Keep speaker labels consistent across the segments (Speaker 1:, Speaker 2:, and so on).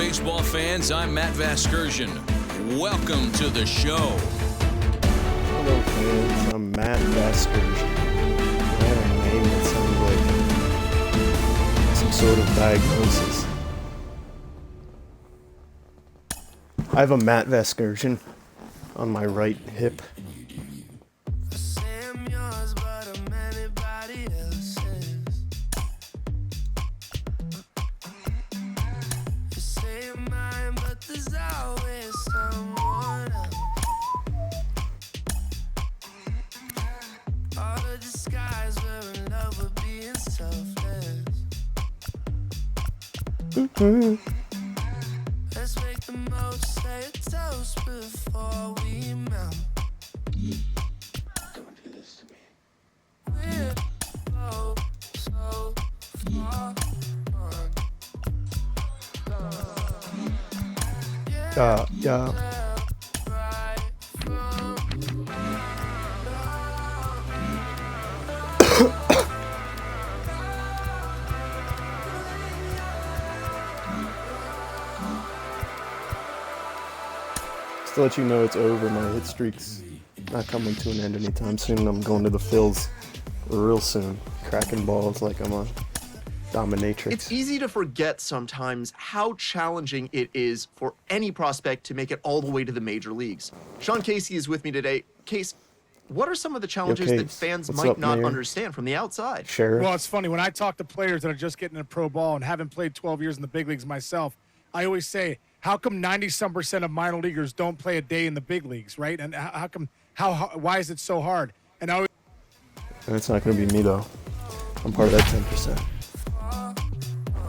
Speaker 1: baseball fans. I'm Matt Vasgersian. Welcome to the show.
Speaker 2: Hello, fans. I'm Matt Vasgersian. I have a name that sounds like some sort of diagnosis. I have a Matt Vasgersian on my right hip.
Speaker 3: Let's make the most, say a toast before we melt.
Speaker 2: Don't do this to me.
Speaker 3: We're so far
Speaker 2: Yeah. Just to let you know it's over. My hit streak's not coming to an end anytime soon. I'm going to the Phils real soon. Cracking balls like I'm a dominatrix.
Speaker 4: It's easy to forget sometimes how challenging it is for any prospect to make it all the way to the major leagues. Sean Casey is with me today. Case, what are some of the challenges that
Speaker 2: Case.
Speaker 4: fans
Speaker 2: What's
Speaker 4: might
Speaker 2: up,
Speaker 4: not
Speaker 2: Mayor?
Speaker 4: understand from the outside?
Speaker 2: Sheriff.
Speaker 5: Well, it's funny. When I talk to players that are just getting into pro ball and haven't played 12 years in the big leagues myself, I always say, how come 90-some% of minor leaguers don't play a day in the big leagues, right? And why is it so hard? And I always...
Speaker 2: And it's not going to be me, though. I'm part of that 10%.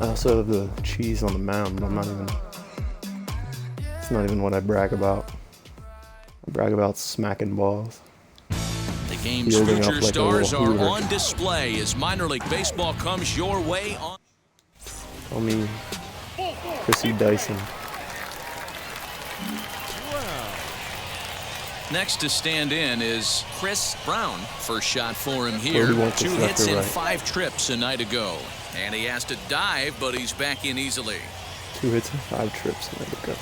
Speaker 2: I also have the cheese on the mound, but it's not even what I brag about. I brag about smacking balls.
Speaker 1: The game's
Speaker 2: Fielding up
Speaker 1: future
Speaker 2: like a
Speaker 1: stars
Speaker 2: little
Speaker 1: are
Speaker 2: hooter.
Speaker 1: on display as minor league baseball comes your way on.
Speaker 2: Call me Chrissy Dyson.
Speaker 1: Next to stand in is Chris Brown. First shot for him
Speaker 2: Where do
Speaker 1: here.
Speaker 2: you want this,
Speaker 1: 2
Speaker 2: left
Speaker 1: hits
Speaker 2: or
Speaker 1: in
Speaker 2: right?
Speaker 1: 5 trips a night ago. And he has to dive, but he's back in easily.
Speaker 2: 2 hits and 5 trips. There we go.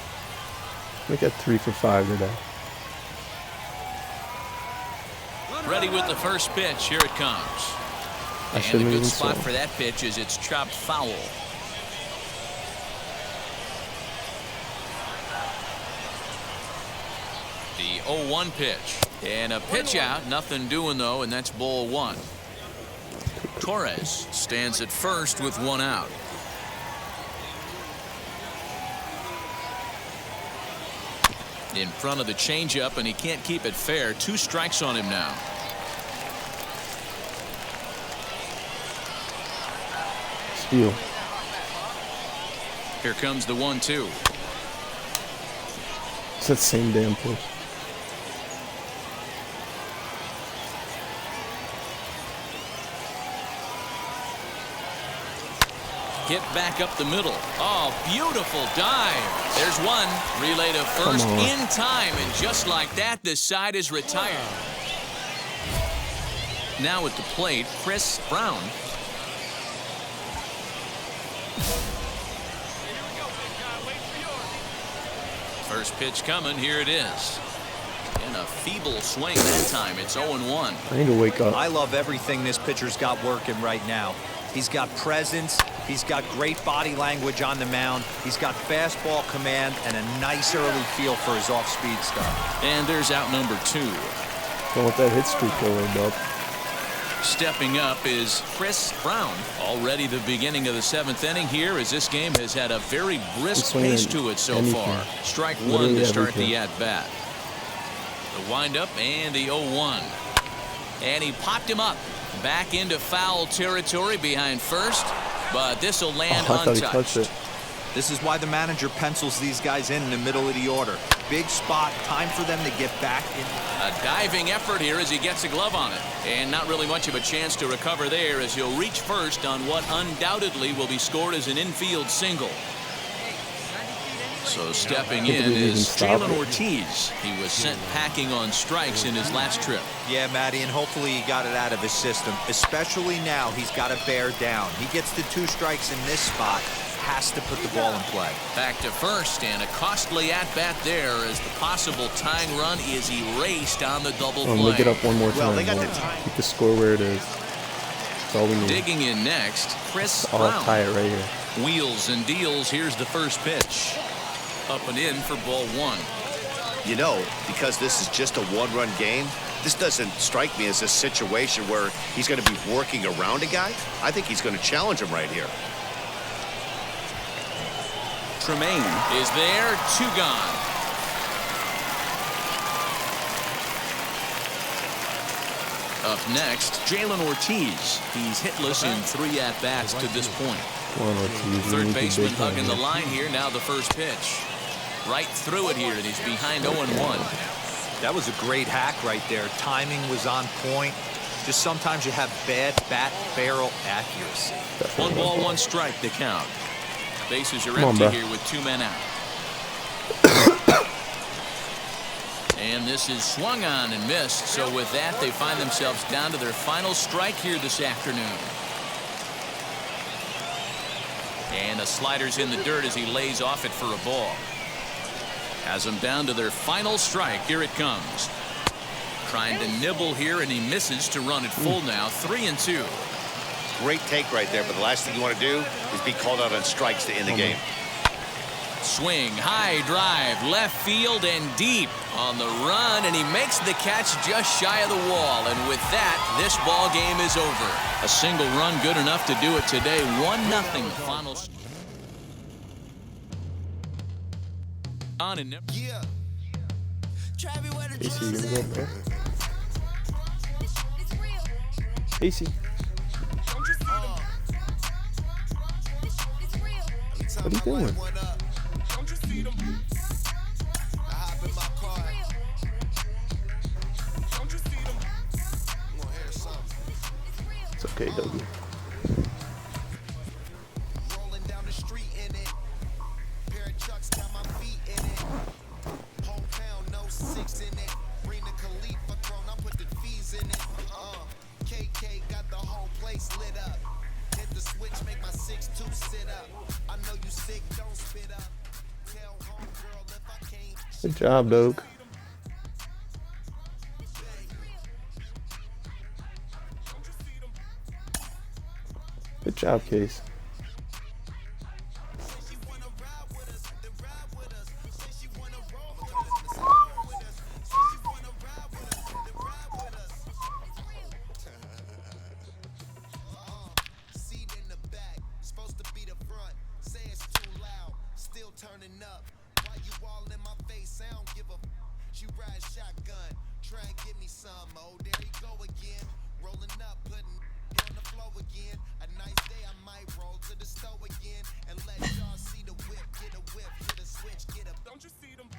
Speaker 2: Make that 3 for 5 today.
Speaker 1: Ready with the first pitch. Here it comes.
Speaker 2: I
Speaker 1: And a
Speaker 2: shouldn't
Speaker 1: good
Speaker 2: even
Speaker 1: spot
Speaker 2: swing.
Speaker 1: for that pitch is it's chopped foul. The 0-1 pitch. And a pitch out. Nothing doing, though, and that's ball 1. Torres stands at first with 1 out. In front of the changeup, and he can't keep it fair. 2 strikes on him now.
Speaker 2: Steal.
Speaker 1: Here comes the 1-2.
Speaker 2: It's that same damn pitch.
Speaker 1: Hit back up the middle. Oh, beautiful dive. There's one. Relay to first
Speaker 2: Come on.
Speaker 1: in time, and just like that, the side is retired. Now at the plate, Chris Brown. First pitch coming. Here it is. And a feeble swing that time. It's 0-1.
Speaker 2: I need to wake up.
Speaker 6: I love everything this pitcher's got working right now. He's got presence. He's got great body language on the mound. He's got fastball command and a nice early feel for his off-speed stuff.
Speaker 1: And there's out number 2.
Speaker 2: Don't let that hit streak go away, bub.
Speaker 1: Stepping up is Chris Brown. Already the beginning of the 7th inning here, as this game has had a very brisk
Speaker 2: swinging
Speaker 1: pace to it so
Speaker 2: anything.
Speaker 1: far. Strike 1
Speaker 2: Literally
Speaker 1: to start
Speaker 2: everything.
Speaker 1: the at-bat. The windup and the 0-1. And he popped him up. Back into foul territory behind first, but this will land
Speaker 2: Oh, I thought he
Speaker 1: untouched.
Speaker 2: touched it.
Speaker 6: This is why the manager pencils these guys in the middle of the order. Big spot, time for them to get back in.
Speaker 1: A diving effort here as he gets a glove on it. And not really much of a chance to recover there as he'll reach first on what undoubtedly will be scored as an infield single. So stepping in
Speaker 2: didn't even
Speaker 1: is
Speaker 2: stop
Speaker 1: Jalen
Speaker 2: it.
Speaker 1: Ortiz. He was sent packing on strikes in his last trip.
Speaker 6: Yeah, Matty, and hopefully he got it out of his system. Especially now, he's got to bear down. He gets the 2 strikes in this spot. has to put the ball in play.
Speaker 1: Back to first, and a costly at-bat there as the possible tying run is erased on the double play.
Speaker 2: Make it up one more time.
Speaker 6: Well, they got
Speaker 2: boy.
Speaker 6: the time.
Speaker 2: Keep the score where it is. That's all we need.
Speaker 1: Digging in next, Chris
Speaker 2: I'll
Speaker 1: Brown.
Speaker 2: tie it right here.
Speaker 1: Wheels and deals. Here's the first pitch. Up and in for ball one.
Speaker 7: You know, because this is just a one-run game, this doesn't strike me as a situation where he's going to be working around a guy. I think he's going to challenge him right here.
Speaker 1: Tremaine is there, 2 gone. Up next, Jalen Ortiz. He's hitless in 3 at-bats to this point.
Speaker 2: Come on, Ortiz.
Speaker 1: Third baseman hugging the line here. Now the first pitch. Right through it here, and he's behind 0-1.
Speaker 6: That was a great hack right there. Timing was on point. Just sometimes you have bad bat barrel accuracy.
Speaker 1: 1 ball, 1 strike to count. Bases are
Speaker 2: Come on,
Speaker 1: empty
Speaker 2: bro.
Speaker 1: here with 2 men out. And this is swung on and missed. So with that, they find themselves down to their final strike here this afternoon. And the slider's in the dirt as he lays off it for a ball. Has them down to their final strike. Here it comes. Trying to nibble here, and he misses to run it full now. 3-2.
Speaker 7: Great take right there, but the last thing you want to do is be called out on strikes to end the game.
Speaker 1: Swing, high drive, left field and deep on the run, and he makes the catch just shy of the wall. And with that, this ball game is over. A single run good enough to do it today. 1-0 final. On and
Speaker 2: AC, you gonna go up there? AC. What are you doing? It's okay, Dougie.
Speaker 8: Rolling down the street in it. Pair of chucks got my feet in it. Hometown, no 6 in it. Bring the Khalifa grown, I put the fees in it. KK got the whole place lit up. Hit the switch, make my 6'2" sit up. I know you sick, don't spit up. Tell homegirl if I can't.
Speaker 2: Good job, Doak. Good job, Case.
Speaker 8: Seat in the back, supposed to be the front. Say it's too loud, still turning up. Why you all in my face? I don't give a. She ride shotgun, try and give me some. Oh, there he go again, rolling up, putting on the flow again. A nice day, I might roll to the stove again and let y'all see the whip. Get a whip, hit a switch, get a. Don't you see them?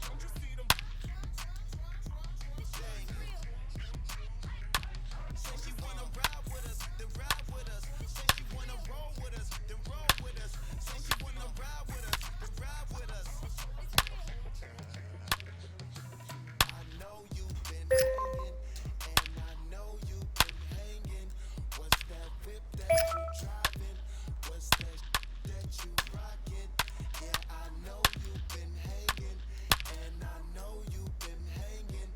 Speaker 8: Don't you see them? Say she wanna ride with us, then ride with us. Say she wanna roll with us, then roll with us. Say she wanna ride with us, then ride with us. I know you've been hanging, and I know you've been hanging. What's that whip that you driving? What's that that you rocking? Yeah, I know you've been hanging, and I know you've been hanging.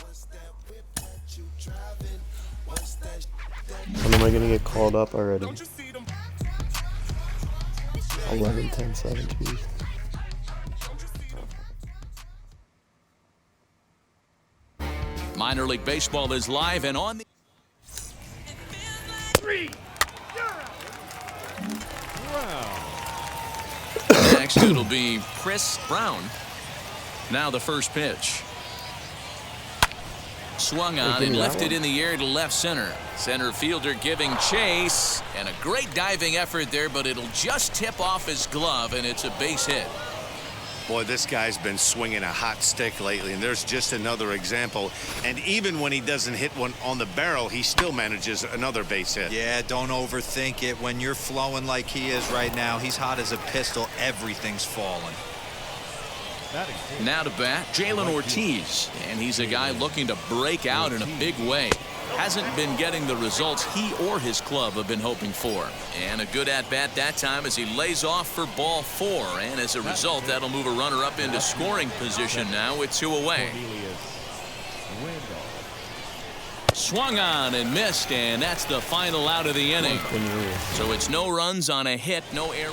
Speaker 8: What's that whip that you driving? What's that
Speaker 2: When am I gonna get called up already?
Speaker 8: Don't you see them?
Speaker 2: 11, 10, 7, geez.
Speaker 1: Minor League Baseball is live and on the. Next, it'll be Chris Brown. Now the first pitch. Swung on and lifted in the air to left center. Center fielder giving chase. And a great diving effort there, but it'll just tip off his glove, and it's a base hit.
Speaker 7: Boy, this guy's been swinging a hot stick lately, and there's just another example. And even when he doesn't hit one on the barrel, he still manages another base hit.
Speaker 6: Yeah, don't overthink it. When you're flowing like he is right now, he's hot as a pistol. Everything's falling.
Speaker 1: Now to bat, Jalen Ortiz. And he's a guy looking to break out in a big way. Hasn't been getting the results he or his club have been hoping for. And a good at-bat that time as he lays off for ball 4. And as a result, that'll move a runner up into scoring position now with 2 away. Swung on and missed, and that's the final out of the inning. So it's no runs on a hit, no error.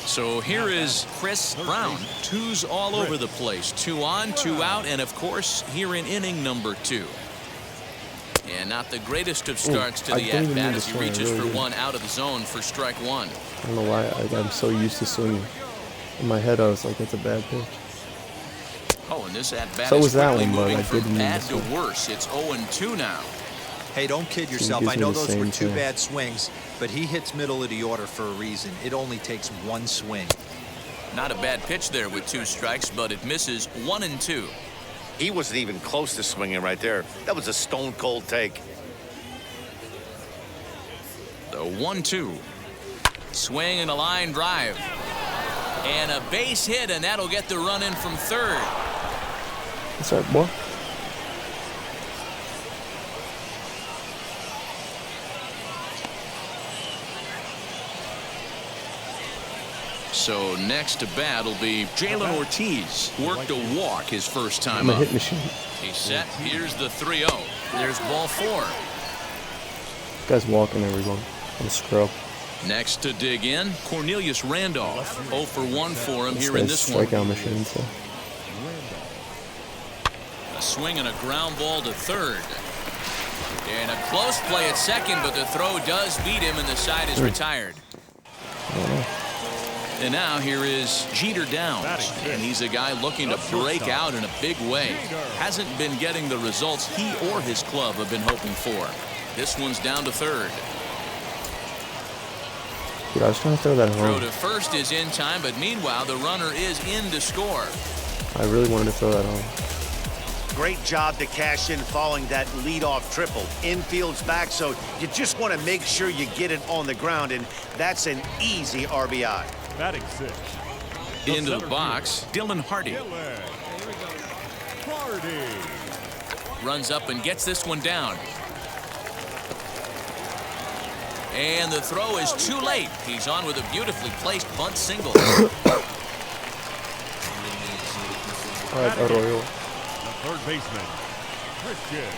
Speaker 1: So here is Chris Brown. 2s all over the place. 2 on, 2 out, and of course here in inning number 2. And not the greatest of starts to the at-bat as he reaches for 1 out of the zone for strike 1.
Speaker 2: I don't know why I'm so used to swinging. In my head I was like, that's a bad pitch.
Speaker 1: Oh, and this at-bat
Speaker 2: So
Speaker 1: is
Speaker 2: was that
Speaker 1: quickly
Speaker 2: one, but
Speaker 1: moving
Speaker 2: I
Speaker 1: from
Speaker 2: didn't
Speaker 1: bad
Speaker 2: mean
Speaker 1: to
Speaker 2: to
Speaker 1: worse. It's 0-2 now.
Speaker 6: Hey, don't kid yourself.
Speaker 2: gives
Speaker 6: I
Speaker 2: me
Speaker 6: know
Speaker 2: the
Speaker 6: those were
Speaker 2: same
Speaker 6: 2
Speaker 2: thing.
Speaker 6: bad swings, but he hits middle of the order for a reason. It only takes 1 swing.
Speaker 1: Not a bad pitch there with 2 strikes, but it misses 1-2.
Speaker 7: He wasn't even close to swinging right there. That was a stone-cold take.
Speaker 1: The 1-2. Swing and a line drive. And a base hit, and that'll get the run in from third.
Speaker 2: What's up, boy?
Speaker 1: So next to bat will be Jalen Ortiz. Worked a walk his first time
Speaker 2: I'm a
Speaker 1: up.
Speaker 2: hit machine.
Speaker 1: He's set. Here's the 3-0. There's ball 4.
Speaker 2: This guy's walking everyone. I'm a scrub.
Speaker 1: Next to dig in, Cornelius Randolph. 0 for 1 for him
Speaker 2: This
Speaker 1: here in
Speaker 2: guy's
Speaker 1: this one.
Speaker 2: strikeout machine, so.
Speaker 1: A swing and a ground ball to third. And a close play at second, but the throw does beat him, and the side is retired. And now here is Jeter Downs, and he's a guy looking to break out in a big way. Hasn't been getting the results he or his club have been hoping for. This one's down to third.
Speaker 2: Dude, I was trying to throw that
Speaker 1: Throw
Speaker 2: home.
Speaker 1: to first is in time, but meanwhile the runner is in to score.
Speaker 2: I really wanted to throw that home.
Speaker 7: Great job to cash in following that leadoff triple. Infield's back, so you just want to make sure you get it on the ground, and that's an easy RBI.
Speaker 9: Batting 6.
Speaker 1: Into the box, Dylan Hardy. Runs up and gets this one down. And the throw is too late. He's on with a beautifully placed bunt single.
Speaker 2: All right, Arroyo.
Speaker 9: Third baseman, Christian.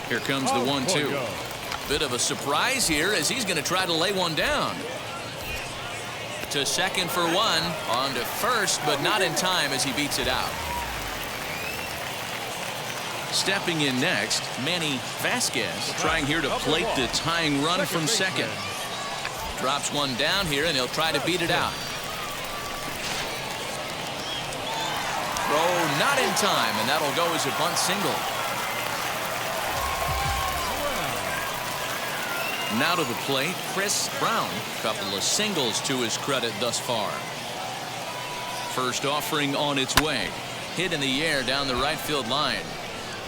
Speaker 1: Here comes the 1-2. Bit of a surprise here as he's going to try to lay one down. To second for 1, on to first, but not in time as he beats it out. Stepping in next, Manny Vasquez, trying here to plate the tying run from second. Drops one down here, and he'll try to beat it out. Throw not in time, and that'll go as a bunt single. Now to the plate, Chris Brown. Couple of singles to his credit thus far. First offering on its way. Hit in the air down the right field line.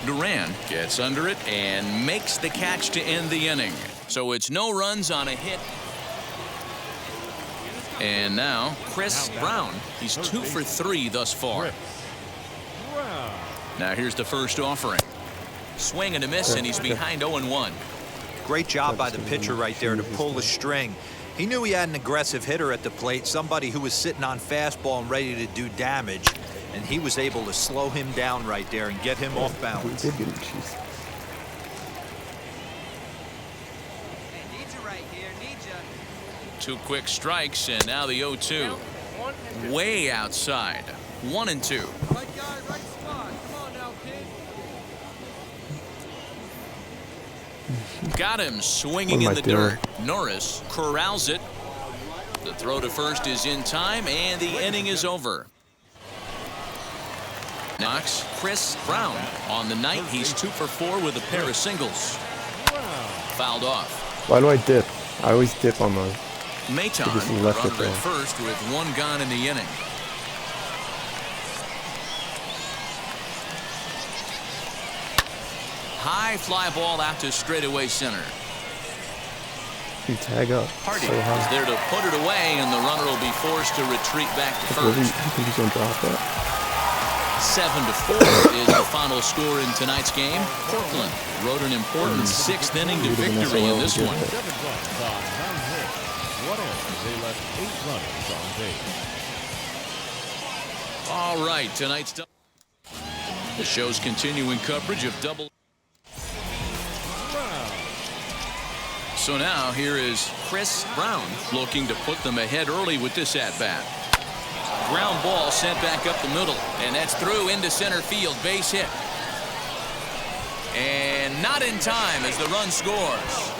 Speaker 1: Duran gets under it and makes the catch to end the inning. So it's no runs on a hit. And now Chris Brown. He's 2 for 3 thus far. Now here's the first offering. Swing and a miss, and he's behind 0-1.
Speaker 6: Great job by the pitcher right there to pull the string. He knew he had an aggressive hitter at the plate, somebody who was sitting on fastball and ready to do damage, and he was able to slow him down right there and get him off balance.
Speaker 2: Did get him, jeez.
Speaker 1: Two quick strikes, and now the 0-2. Way outside. 1-2. Got him swinging in the dirt. Norris corrals it. The throw to first is in time, and the inning is over. Knocks Chris Brown. On the night, he's 2 for 4 with a pair of singles. Fouled off.
Speaker 2: Why do I dip? I always dip on mine.
Speaker 1: Maton,
Speaker 2: left it
Speaker 1: runner
Speaker 2: there.
Speaker 1: at first with 1 gone in the inning. High fly ball out to straightaway center.
Speaker 2: You tag up.
Speaker 1: Hardy
Speaker 2: So high.
Speaker 1: is there to put it away, and the runner will be forced to retreat back to
Speaker 2: Really,
Speaker 1: first.
Speaker 2: you think he's gonna drop that?
Speaker 1: 7-4 is the final score in tonight's game. Portland wrote an important 6th inning to victory in this one.
Speaker 9: 7 runs on 9 hits. 1 error. They left 8 runners on base.
Speaker 1: All right, tonight's the show's continuing coverage of double. So now here is Chris Brown looking to put them ahead early with this at-bat. Ground ball sent back up the middle, and that's through into center field, base hit. And not in time as the run scores.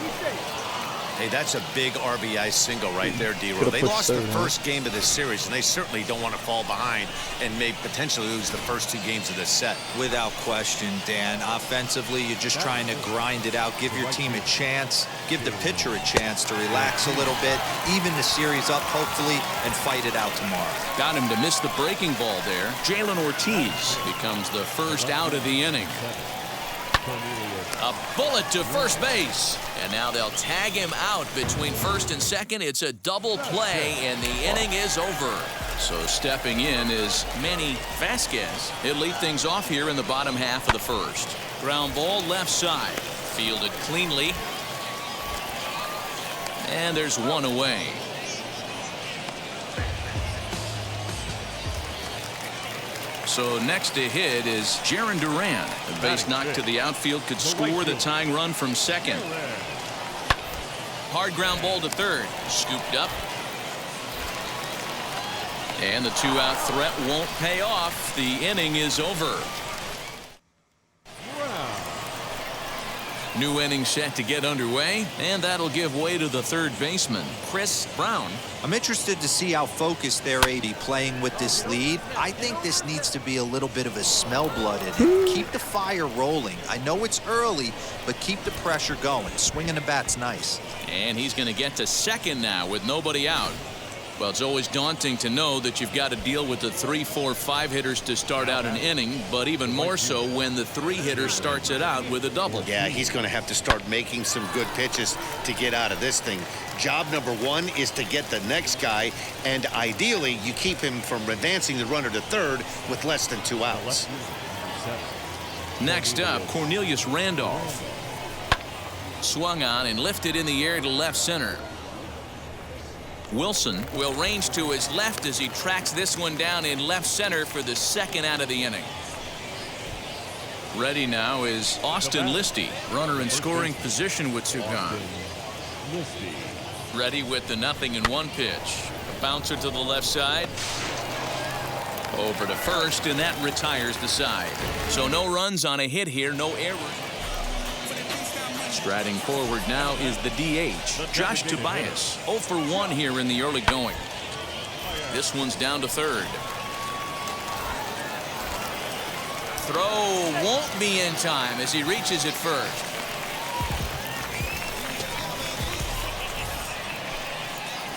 Speaker 7: Hey, that's a big RBI single right there, D-Roll. They lost the first game of this series, and they certainly don't want to fall behind and may potentially lose the first 2 games of this set.
Speaker 6: Without question, Dan. Offensively, you're just trying to grind it out, give your team a chance, give the pitcher a chance to relax a little bit, even the series up, hopefully, and fight it out tomorrow.
Speaker 1: Got him to miss the breaking ball there. Jalen Ortiz becomes the first out of the inning. A bullet to first base. And now they'll tag him out between first and second. It's a double play, and the inning is over. So stepping in is Manny Vasquez. He'll lead things off here in the bottom half of the first. Ground ball left side. Fielded cleanly. And there's one away. So next to hit is Jarren Duran. The base knock to the outfield could score the tying run from second. Hard ground ball to third. Scooped up. And the 2-out threat won't pay off. The inning is over. New inning set to get underway, and that'll give way to the third baseman, Chris Brown.
Speaker 6: I'm interested to see how focused they're playing with this lead. I think this needs to be a little bit of a smell-blooded. Keep the fire rolling. I know it's early, but keep the pressure going. Swinging the bat's nice.
Speaker 1: And he's going to get to second now with nobody out. Well, it's always daunting to know that you've got to deal with the 3, 4, 5 hitters to start out an inning, but even more so when the 3 hitter starts it out with a double.
Speaker 7: Yeah, he's going to have to start making some good pitches to get out of this thing. Job number 1 is to get the next guy, and ideally you keep him from advancing the runner to third with less than 2 outs.
Speaker 1: Next up, Cornelius Randolph. Swung on and lifted in the air to left center. Wilson will range to his left as he tracks this one down in left center for the second out of the inning. Ready now is Austin Listy, runner in scoring position with 2 gone. Ready with the 0-1 pitch. A bouncer to the left side. Over to first, and that retires the side. So no runs on a hit here, no errors. Striding forward now is the DH, Josh Tobias. 0 for 1 here in the early going. This one's down to third. Throw won't be in time as he reaches it first.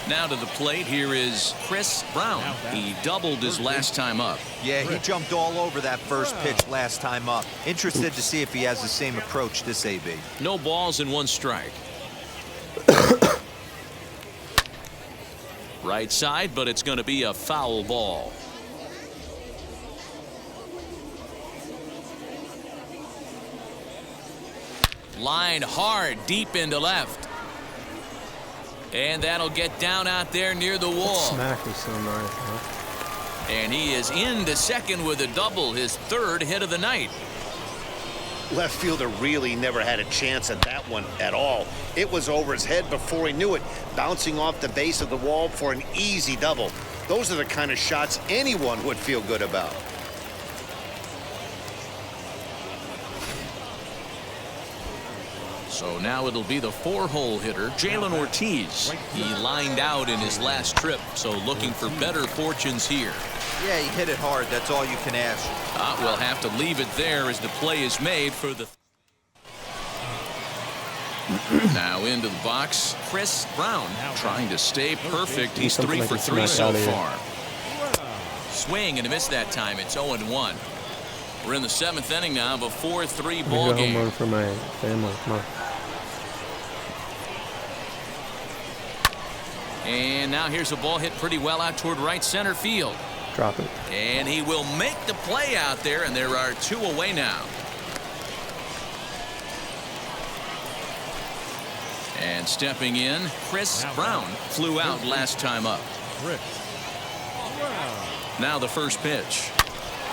Speaker 1: Now to the plate, here is Chris Brown. He doubled his last time up.
Speaker 6: Yeah, he jumped all over that first pitch last time up. Interested to see if he has the same approach this AB.
Speaker 1: No balls and 1 strike. Right side, but it's going to be a foul ball. Line hard, deep into left. And that'll get down out there near the wall.
Speaker 2: Smack was so nice, huh?
Speaker 1: And he is into second with a double, his 3rd hit of the night.
Speaker 7: Left fielder really never had a chance at that one at all. It was over his head before he knew it, bouncing off the base of the wall for an easy double. Those are the kind of shots anyone would feel good about.
Speaker 1: So now it'll be the 4-hole hitter, Jalen Ortiz. He lined out in his last trip, so looking for better fortunes here.
Speaker 6: Yeah, he hit it hard. That's all you can ask.
Speaker 1: We'll have to leave it there as the play is made for the... Now into the box, Chris Brown trying to stay perfect. He's 3 for 3 so far. Swing and a miss that time. It's 0-1. We're in the 7th inning now of a 4-3 ball game.
Speaker 2: Home run for my family. Come on.
Speaker 1: And now here's a ball hit pretty well out toward right center field.
Speaker 2: Drop it.
Speaker 1: And he will make the play out there, and there are 2 away now. And stepping in, Chris Brown flew out last time up. Now the first pitch.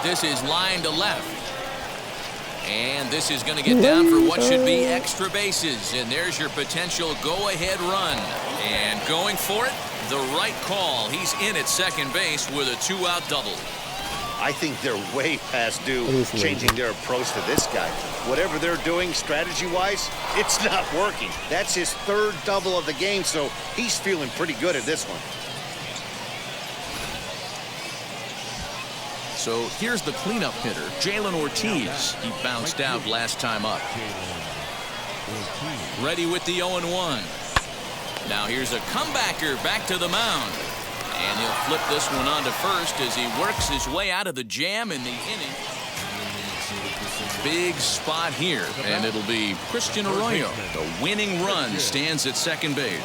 Speaker 1: This is line to left. And this is going to get down for what should be extra bases. And there's your potential go-ahead run. And going for it, the right call. He's in at second base with a 2-out double.
Speaker 7: I think they're way past due changing their approach to this guy. Whatever they're doing strategy-wise, it's not working. That's his 3rd double of the game, so he's feeling pretty good at this one.
Speaker 1: So here's the cleanup hitter, Jalen Ortiz. He bounced out last time up. Ready with the 0-1. Now here's a comebacker back to the mound. And he'll flip this one on to first as he works his way out of the jam in the inning. Big spot here, and it'll be Christian Arroyo. The winning run stands at second base.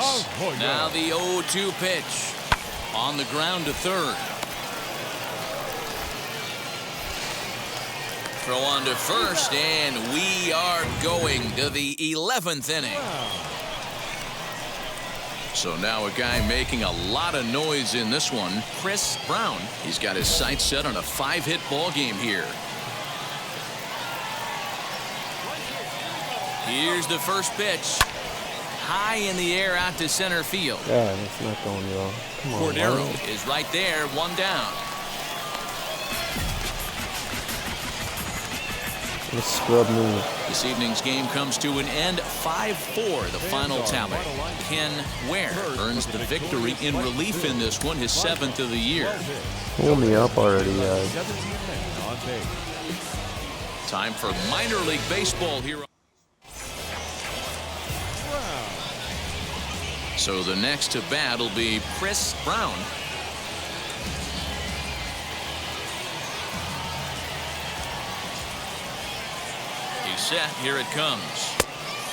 Speaker 1: Now the 0-2 pitch. On the ground to third. Throw on to first, and we are going to the 11th inning. So now a guy making a lot of noise in this one, Chris Brown. He's got his sights set on a 5-hit ball game here. Here's the first pitch. High in the air out to center field.
Speaker 2: Yeah, that's not going well. Come on,
Speaker 1: Cordero is right there, 1 down.
Speaker 2: Scrub me.
Speaker 1: This evening's game comes to an end 5-4, the final tally. Ken Ware earns the victory in relief in this one, his 7th of the year.
Speaker 2: Pull me up already, guys.
Speaker 1: Time for minor league baseball here. So the next to bat will be Chris Brown. Set. Here it comes.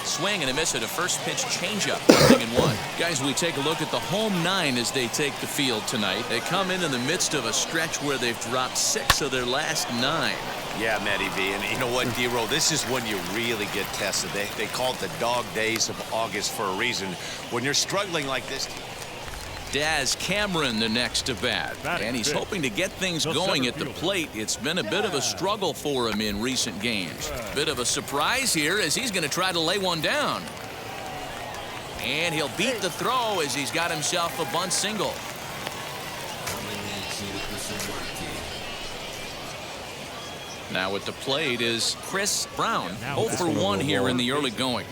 Speaker 1: Swing and a miss at a first pitch changeup. 1-1. Guys, we take a look at the home 9 as they take the field tonight. They come in the midst of a stretch where they've dropped 6 of their last 9.
Speaker 6: Yeah, Matty V, and you know what, D-Roll, this is when you really get tested. They call it the dog days of August for a reason. When you're struggling like this.
Speaker 1: Daz Cameron the next to bat, and he's hoping to get things going at the plate. It's been a bit of a struggle for him in recent games. Bit of a surprise here as he's going to try to lay one down. And he'll beat the throw as he's got himself a bunt single. Now at the plate is Chris Brown. 0 for 1 here in the early going.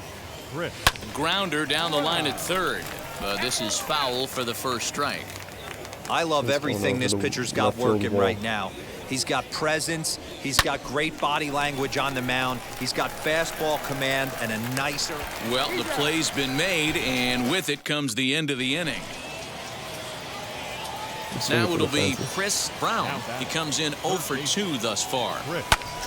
Speaker 1: Grounder down the line at third. This is foul for the first strike.
Speaker 6: I love everything this pitcher's got working right now. He's got presence. He's got great body language on the mound. He's got fastball command and a nicer.
Speaker 1: Well, the play's been made, and with it comes the end of the inning. Now it'll be Chris Brown. He comes in 0 for 2 thus far.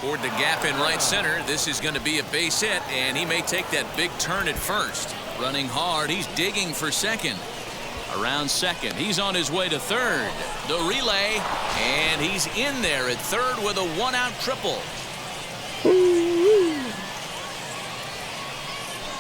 Speaker 1: Toward the gap in right center. This is going to be a base hit, and he may take that big turn at first. Running hard, he's digging for second. Around second, he's on his way to third. The relay, and he's in there at third with a 1-out triple.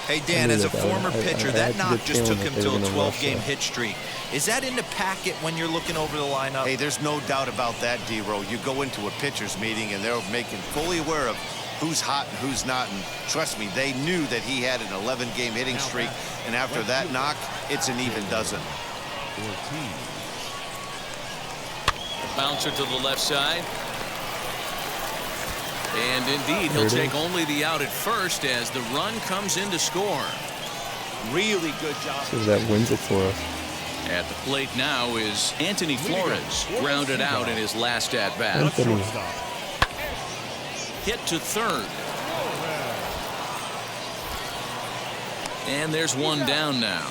Speaker 6: Hey, Dan, as a former pitcher, that knock just took him to a 12-game hit streak. Is that in the packet when you're looking over the lineup?
Speaker 7: Hey, there's no doubt about that, D-Row. You go into a pitcher's meeting, and they're making fully aware of who's hot and who's not. And trust me, they knew that he had an 11-game hitting streak. And after that knock, it's an even dozen.
Speaker 1: Bouncer to the left side. And indeed, he'll take only the out at first as the run comes in to score.
Speaker 6: Really good job.
Speaker 2: So that wins it for us.
Speaker 1: At the plate now is Anthony Flores, grounded out in his last at-bat.
Speaker 2: Anthony.
Speaker 1: Hit to third. And there's one down now.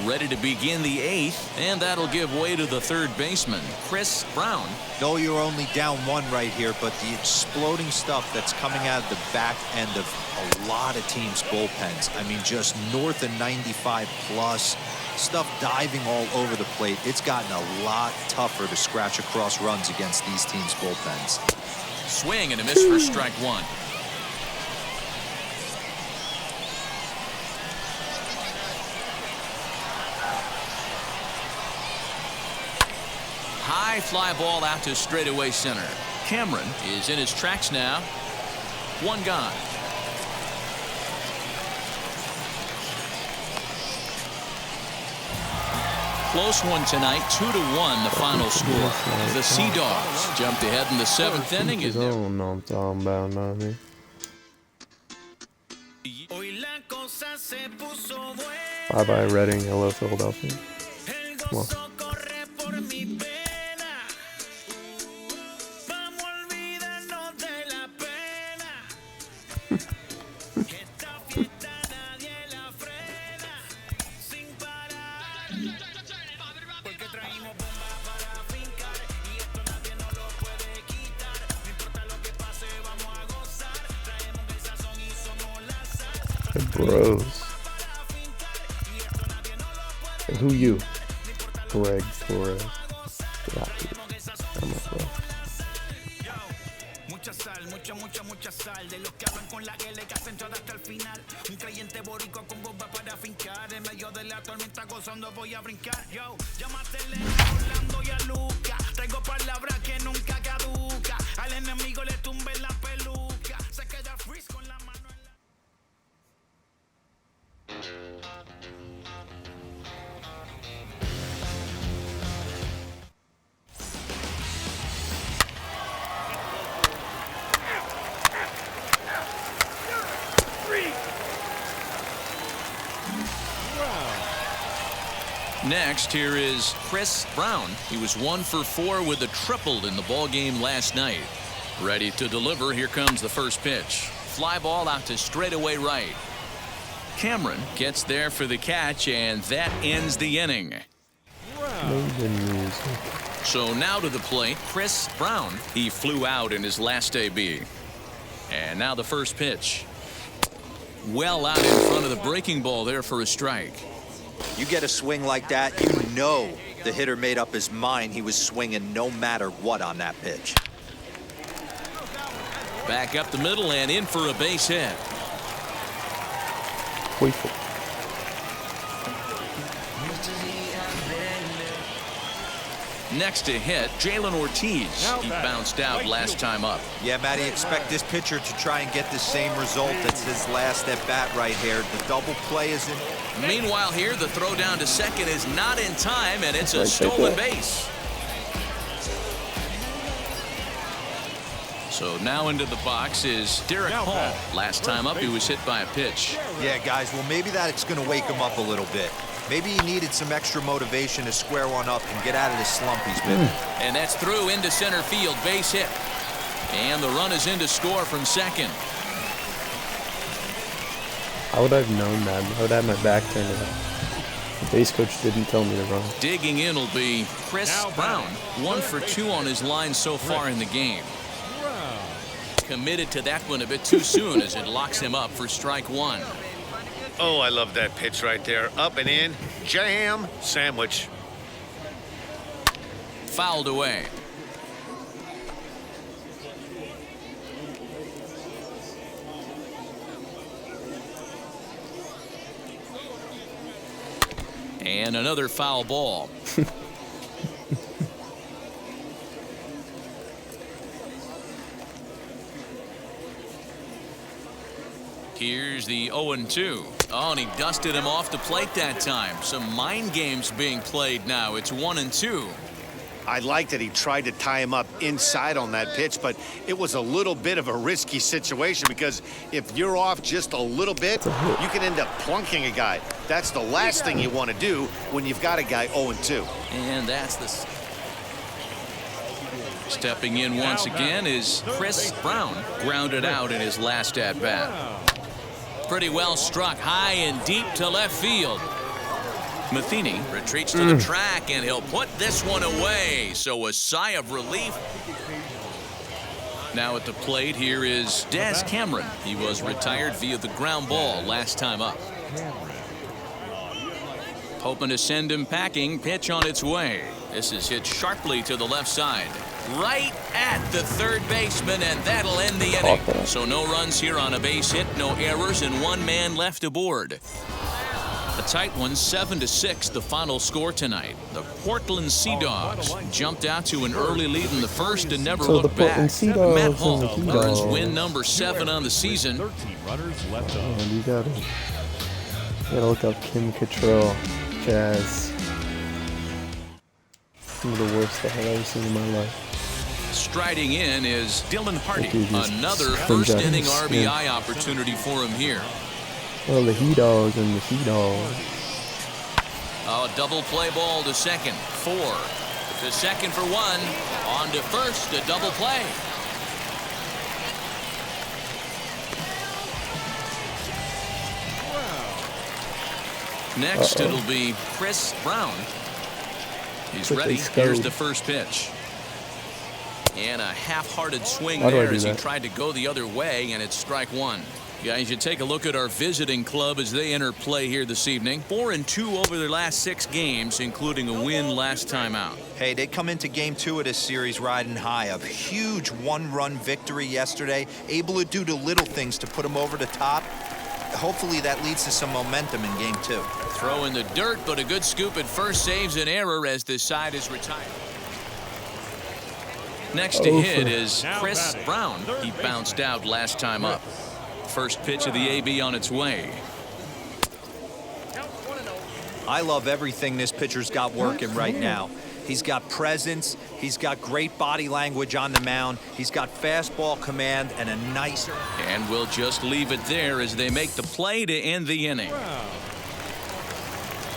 Speaker 1: ready to begin the 8th, and that'll give way to the third baseman, Chris Brown.
Speaker 6: Though you're only down 1 right here, but the exploding stuff that's coming out of the back end of a lot of teams' bullpens. I mean, just north of 95 plus. Stuff diving all over the plate. It's gotten a lot tougher to scratch across runs against these teams' bullpens.
Speaker 1: Swing and a miss for strike 1. High fly ball out to straightaway center. Cameron is in his tracks now. 1 gone. Close one tonight, 2-1 the final score. The Sea Dogs jumped ahead in the 7th inning.
Speaker 2: I don't know what I'm talking about, know what I mean? Bye-bye, Reading. Hello, Philadelphia. Come on. Bros. Hey, who you? Greg Torres. Get out here. I'm like, bro.
Speaker 10: Mucha sal, mucha sal de los que hablan con la L que hacen todo hasta el final. Un creyente boricua con bomba para fincar. En medio de la tormenta gozando voy a brincar. Yo, llámatele a Orlando y a Luca. Traigo palabras que nunca caduca. Al enemigo le tumbe la peluca. Se queda freeze con la mano en la...
Speaker 1: Next, here is Chris Brown. He was 1 for 4 with a triple in the ball game last night. Ready to deliver. Here comes the first pitch. Fly ball out to straightaway right. Cameron gets there for the catch, and that ends the inning. So now to the plate, Chris Brown. He flew out in his last AB. And now the first pitch. Well out in front of the breaking ball there for a strike.
Speaker 6: You get a swing like that, you know the hitter made up his mind he was swinging no matter what on that pitch.
Speaker 1: Back up the middle and in for a base hit. Next to hit, Jalen Ortiz. He bounced out last time up.
Speaker 6: Yeah, Matty, expect this pitcher to try and get the same result. That's his last at bat right here. The double play is in.
Speaker 1: Meanwhile here, the throw down to second is not in time, and it's a stolen base. So now into the box is Derek Hall. Last time up, he was hit by a pitch.
Speaker 6: Yeah, guys, well, maybe that's going to wake him up a little bit. Maybe he needed some extra motivation to square one up and get out of the slump he's been in.
Speaker 1: And that's through into center field, base hit. And the run is in to score from second.
Speaker 2: How would I have known that? I would have my back turned to that. The base coach didn't tell me to run.
Speaker 1: Digging in will be Chris Brown. 1 for 2 on his line so far in the game. Committed to that one a bit too soon as it locks him up for strike 1.
Speaker 7: Oh, I love that pitch right there. Up and in, jam, sandwich.
Speaker 1: Fouled away. And another foul ball. Here's the 0-2. Oh, and he dusted him off the plate that time. Some mind games being played now. It's 1-2.
Speaker 7: I like that he tried to tie him up inside on that pitch, but it was a little bit of a risky situation because if you're off just a little bit, you can end up plunking a guy. That's the last thing you want to do when you've got a guy 0-2.
Speaker 1: And that's the... Stepping in once again is Chris Brown. Grounded out in his last at-bat. Pretty well struck high and deep to left field. Matheny retreats to the track, and he'll put this one away. So a sigh of relief. Now at the plate, here is Des Cameron. He was retired via the ground ball last time up. Hoping to send him packing. Pitch on its way. This is hit sharply to the left side. Right at the third baseman, and that'll end the inning. So no runs here on a base hit, no errors, and one man left aboard. A tight one, 7-6, the final score tonight. The Portland Sea Dogs jumped out to an early lead in the first and never looked back. Matt Hall earns win number 7 on the season.
Speaker 9: 13 runners left on.
Speaker 2: And you gotta look up Kim Cattrall, Jazz. Some of the worst that I've ever seen in my life.
Speaker 1: Striding in is Dylan Hardy.
Speaker 2: just
Speaker 1: Another
Speaker 2: springs
Speaker 1: first
Speaker 2: out
Speaker 1: inning
Speaker 2: his
Speaker 1: RBI
Speaker 2: skin.
Speaker 1: opportunity for him here.
Speaker 2: Well, the He Dogs and the She Dogs.
Speaker 1: A double play ball to second. 4 to second for 1. On to first, a double play. Next, it'll be Chris Brown. He's
Speaker 2: Quickly
Speaker 1: ready.
Speaker 2: scurried.
Speaker 1: Here's the first pitch. And a half-hearted swing
Speaker 2: Why do I
Speaker 1: there
Speaker 2: do
Speaker 1: as he
Speaker 2: that?
Speaker 1: tried to go the other way, and it's strike 1. Guys, you take a look at our visiting club as they enter play here this evening. 4-2 over their last 6 games, including a win last time out.
Speaker 6: Hey, they come into game 2 of this series riding high. A huge one-run victory yesterday, able to do the little things to put them over the top. Hopefully that leads to some momentum in game 2.
Speaker 1: Throw in the dirt, but a good scoop at first saves an error as the side is retired. Next to hit is Chris Brown. He bounced out last time up. First pitch of the AB on its way.
Speaker 6: I love everything this pitcher's got working right now. He's got presence. He's got great body language on the mound. He's got fastball command and a nice...
Speaker 1: And we'll just leave it there as they make the play to end the inning.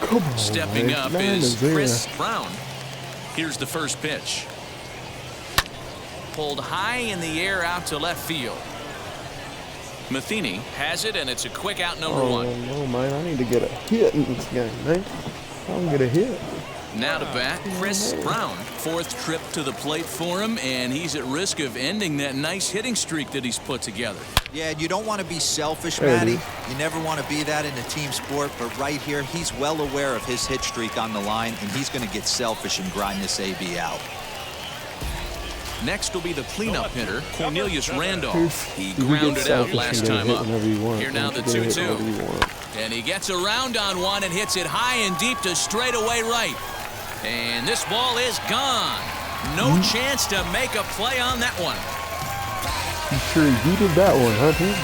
Speaker 2: Come on,
Speaker 1: Stepping
Speaker 2: man.
Speaker 1: up
Speaker 2: Man
Speaker 1: is
Speaker 2: there.
Speaker 1: Chris Brown. Here's the first pitch. Pulled high in the air out to left field. Matheny has it, and it's a quick out number 1.
Speaker 2: Oh no, man! I need to get a hit in this game, man. I don't get a hit.
Speaker 1: Now to bat, Chris Brown. 4th trip to the plate for him, and he's at risk of ending that nice hitting streak that he's put together.
Speaker 6: Yeah, you don't want to be selfish,
Speaker 2: Hey,
Speaker 6: Matty.
Speaker 2: dude.
Speaker 6: You never want to be that in a team sport, but right here, he's well aware of his hit streak on the line, and he's going to get selfish and grind this AB out.
Speaker 1: Next will be the cleanup hitter, Cornelius Randolph. He
Speaker 2: You can get
Speaker 1: grounded out
Speaker 2: selfish
Speaker 1: last
Speaker 2: and get a
Speaker 1: time
Speaker 2: hit
Speaker 1: up.
Speaker 2: whenever you want.
Speaker 1: Here now
Speaker 2: Don't
Speaker 1: the
Speaker 2: you get a hit
Speaker 1: 2-2.
Speaker 2: whenever you want.
Speaker 1: And he gets around on one and hits it high and deep to straightaway right. And this ball is gone. No chance to make a play on that one.
Speaker 2: You sure heated that one, huh, dude?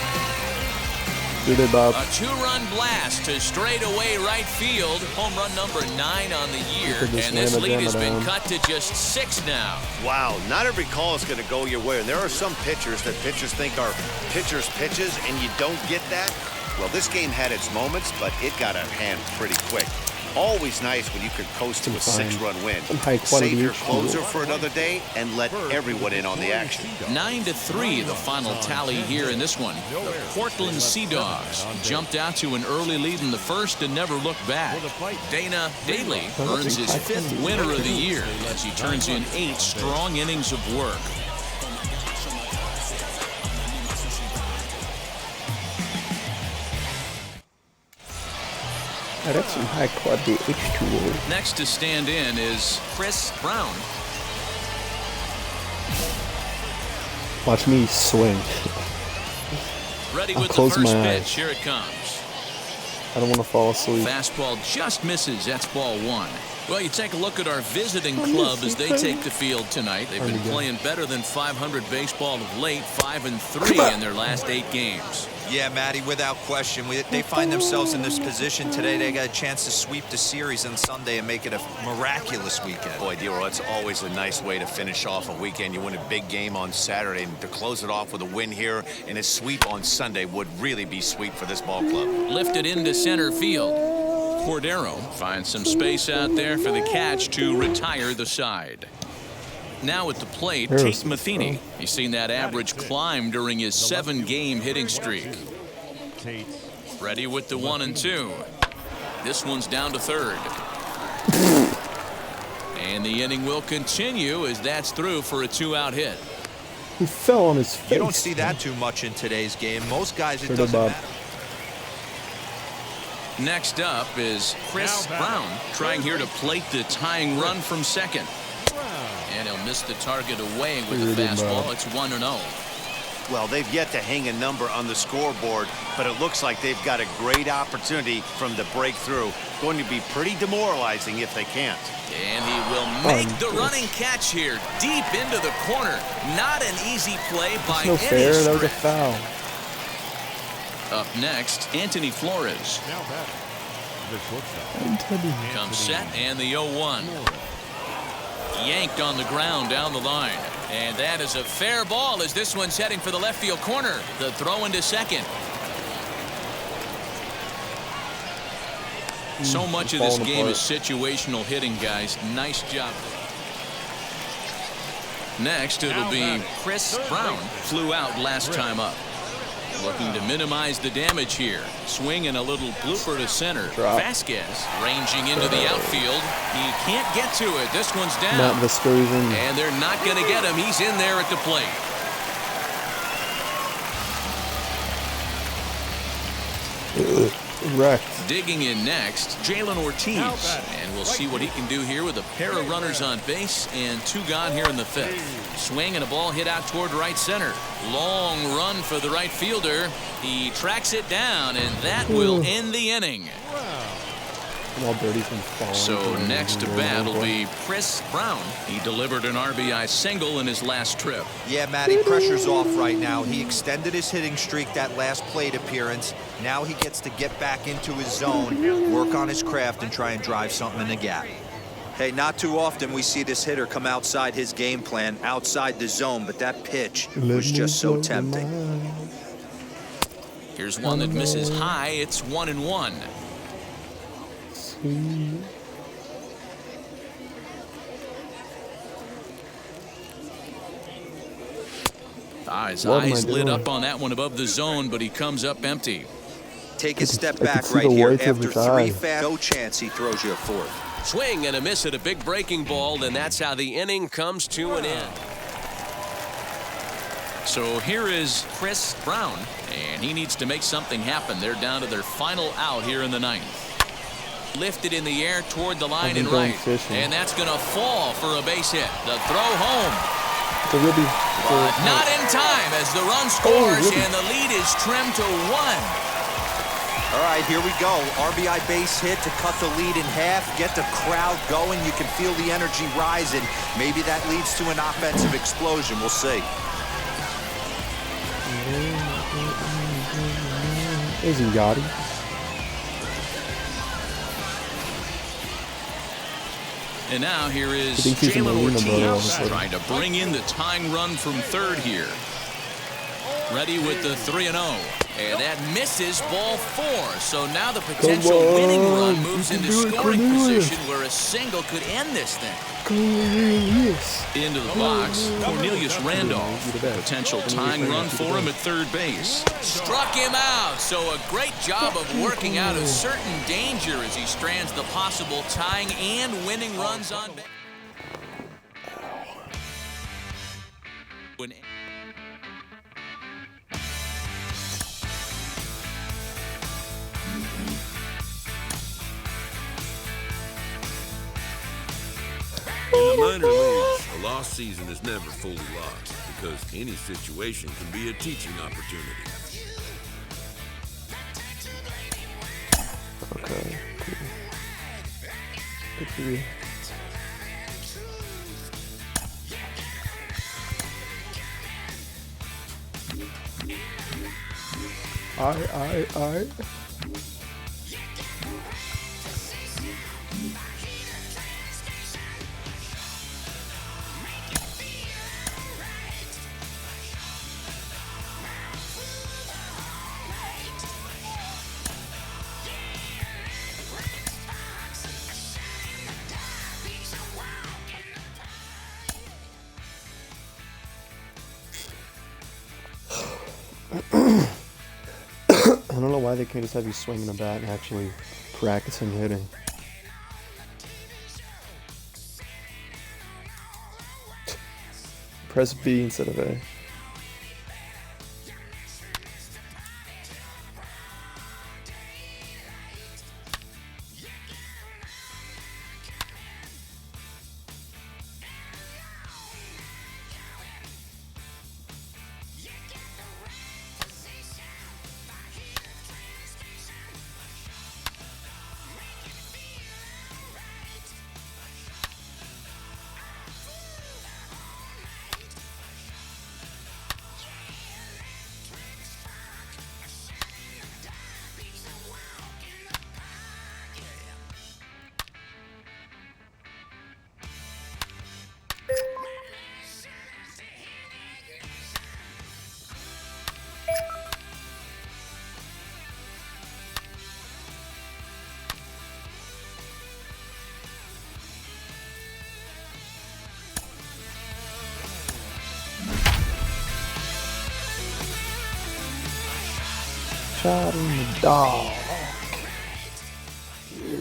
Speaker 2: Did it, Bob?
Speaker 1: A 2-run blast to straightaway right field. Home run number 9 on the year.
Speaker 2: Could just
Speaker 1: And this
Speaker 2: slam it
Speaker 1: lead has been
Speaker 2: down.
Speaker 1: cut to just 6 now.
Speaker 7: Wow, not every call is going to go your way. And there are some pitchers that pitchers think are pitchers' pitches, and you don't get that. Well, this game had its moments, but it got out of hand pretty quick. Always nice when you can coast to a 6-run win.
Speaker 2: Some high-quality
Speaker 7: Save your
Speaker 2: HQ.
Speaker 7: closer for another day and let everyone in on the action.
Speaker 1: 9-3, the final tally here in this one. The Portland Sea Dogs jumped out to an early lead in the first and never looked back. Dana Daly earns his 5th winner of the year as he turns in 8 strong innings of work.
Speaker 2: That's some high quality H2O.
Speaker 1: Next to stand in is Chris Brown.
Speaker 2: Watch me swing.
Speaker 1: Ready
Speaker 2: I'll
Speaker 1: with the
Speaker 2: close
Speaker 1: first
Speaker 2: my
Speaker 1: pitch.
Speaker 2: eyes.
Speaker 1: Here it comes.
Speaker 2: I don't want to fall asleep.
Speaker 1: Fastball just misses. That's ball 1. Well, you take a look at our visiting club as they take the field tonight. They've been playing better than 500 baseball of late, 5-3 in their last 8 games.
Speaker 6: Yeah, Matty, without question. They find themselves in this position today. They got a chance to sweep the series on Sunday and make it a miraculous weekend.
Speaker 7: Boy, Dero, that's always a nice way to finish off a weekend. You win a big game on Saturday, and to close it off with a win here and a sweep on Sunday would really be sweet for this ball club.
Speaker 1: Lifted into center field. Cordero finds some space out there for the catch to retire the side. Now at the plate, Tate Matheny. He's seen that average climb during his 7-game hitting streak. Ready with the 1-2. This one's down to third. And the inning will continue as that's through for a 2-out hit.
Speaker 2: He fell on his face.
Speaker 6: You don't see that too much in today's game. Most guys, it
Speaker 2: Sure
Speaker 6: doesn't
Speaker 2: Bob.
Speaker 6: matter.
Speaker 1: Next up is Chris Brown trying here to plate the tying run from second. And he'll miss the target away with the fastball. It's 1-0.
Speaker 7: Well, they've yet to hang a number on the scoreboard, but it looks like they've got a great opportunity from the breakthrough. Going to be pretty demoralizing if they can't.
Speaker 1: And he will make the running catch here deep into the corner. Not an easy play by
Speaker 2: No
Speaker 1: any
Speaker 2: fair. That was a
Speaker 1: stretch.
Speaker 2: foul.
Speaker 1: Up next, Anthony Flores.
Speaker 9: Now batting, the shortstop.
Speaker 1: Comes set and the 0-1. Yanked on the ground down the line. And that is a fair ball as this one's heading for the left field corner. The throw into second. So much of this
Speaker 2: falling
Speaker 1: game
Speaker 2: apart.
Speaker 1: is situational hitting, guys. Nice job. Next, it'll be Chris Brown. Flew out last time up. Looking to minimize the damage here. Swing and a little blooper to center.
Speaker 2: Drop.
Speaker 1: Vasquez ranging into the outfield. He can't get to it. This one's down.
Speaker 2: Not Viscosion.
Speaker 1: And they're not going to get him. He's in there at the plate.
Speaker 2: Wrecked.
Speaker 1: Digging in next, Jalen Ortiz. And we'll see what he can do here with a pair of runners on base and 2 gone here in the 5th. Swing and a ball hit out toward right center. Long run for the right fielder. He tracks it down, and that will end the inning.
Speaker 2: I'm all dirty from falling.
Speaker 1: So next to bat will be Chris Brown. He delivered an RBI single in his last trip.
Speaker 6: Yeah, Matty, pressure's off right now. He extended his hitting streak that last plate appearance. Now he gets to get back into his zone, work on his craft, and try and drive something in the gap. Hey, not too often we see this hitter come outside his game plan, outside the zone, but that pitch was just so tempting.
Speaker 1: Here's one that misses high. It's 1-1. His eyes lit up on that one above the zone, but he comes up empty.
Speaker 6: Take a step
Speaker 2: I could
Speaker 6: back
Speaker 2: see
Speaker 6: right
Speaker 2: the
Speaker 6: here.
Speaker 2: whites of
Speaker 6: After
Speaker 2: his
Speaker 6: 3
Speaker 2: eye.
Speaker 6: fast, no chance he throws you a 4th.
Speaker 1: Swing and a miss at a big breaking ball, and that's how the inning comes to an end. So here is Chris Brown, and he needs to make something happen. They're down to their final out here in the 9th. Lifted in the air toward the line and right, and that's going to fall for a base hit. The throw home.
Speaker 2: It's a Rippy.
Speaker 1: But not in time as the run scores, and the lead is trimmed to 1.
Speaker 6: All right, here we go. RBI base hit to cut the lead in half, get the crowd going. You can feel the energy rising. Maybe that leads to an offensive explosion. We'll see.
Speaker 2: Isn't Gotti?
Speaker 1: And now here is
Speaker 2: I think he's a
Speaker 1: Jalen
Speaker 2: Molina brother all of a
Speaker 1: Ortiz
Speaker 2: sudden.
Speaker 1: trying to bring in the tying run from third here. Ready with the 3-0. And that misses ball 4. So now the potential winning run moves into scoring position where a single could end this thing. Into the box, Cornelius Randolph. Potential tying run for him at third base. Struck him out. So a great job of working out a certain danger as he strands the possible tying and winning runs on base.
Speaker 11: In the minor leagues, a lost season is never fully lost because any situation can be a teaching opportunity.
Speaker 2: Okay. Good for you. I. I don't know why they can't just have you swinging a bat and actually practicing hitting. Press B instead of A. Shot in the dog. Yeah,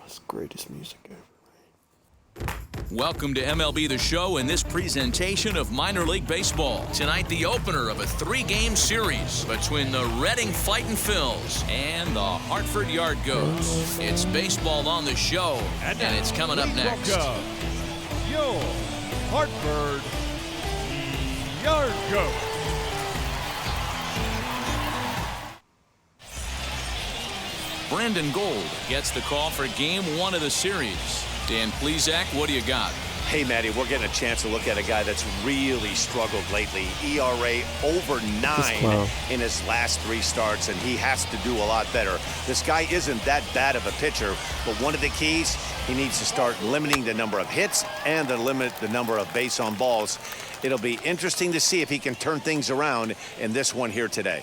Speaker 2: it's the greatest music ever.
Speaker 1: Welcome to MLB The Show and this presentation of minor league baseball. Tonight, the opener of a 3-game series between the Reading Fightin' Phils and the Hartford Yard Goats. It's baseball on the show, and it's coming up next.
Speaker 9: Welcome, your Hartford Yard Goats.
Speaker 1: Brandon Gold gets the call for Game 1 of the series. Dan Plesac, what do you got?
Speaker 7: Hey, Matty, we're getting a chance to look at a guy that's really struggled lately. ERA over 9 in his last 3 starts, and he has to do a lot better. This guy isn't that bad of a pitcher, but one of the keys, he needs to start limiting the number of hits and to limit the number of base on balls. It'll be interesting to see if he can turn things around in this one here today.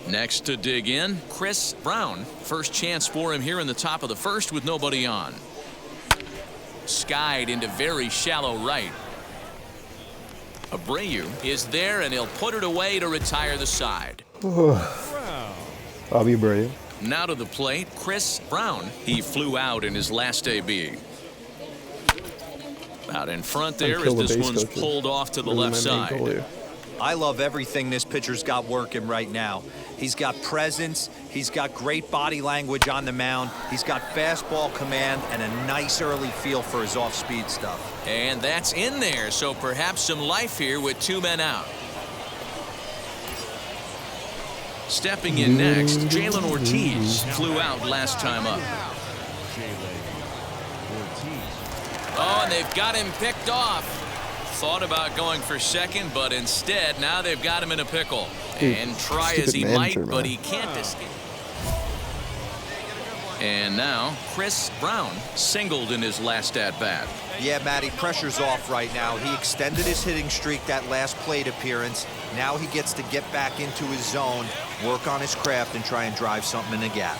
Speaker 1: Next to dig in, Chris Brown. First chance for him here in the top of the first with nobody on. Skied into very shallow right. Abreu is there, and he'll put it away to retire the side.
Speaker 2: Bobby Abreu.
Speaker 1: Now to the plate, Chris Brown. He flew out in his last AB. Out in front there as this one's pulled off to the left side.
Speaker 6: I love everything this pitcher's got working right now. He's got presence, he's got great body language on the mound, he's got fastball command and a nice early feel for his off-speed stuff.
Speaker 1: And that's in there, so perhaps some life here with 2 men out. Stepping in next, Jalen Ortiz flew out last time up. Oh, and they've got him picked off. Thought about going for second, but instead now they've got him in a pickle. And try as he might, but he can't escape. And now Chris Brown singled in his last at-bat.
Speaker 6: Yeah, Matty, pressure's off right now. He extended his hitting streak that last plate appearance. Now he gets to get back into his zone, work on his craft, and try and drive something in the gap.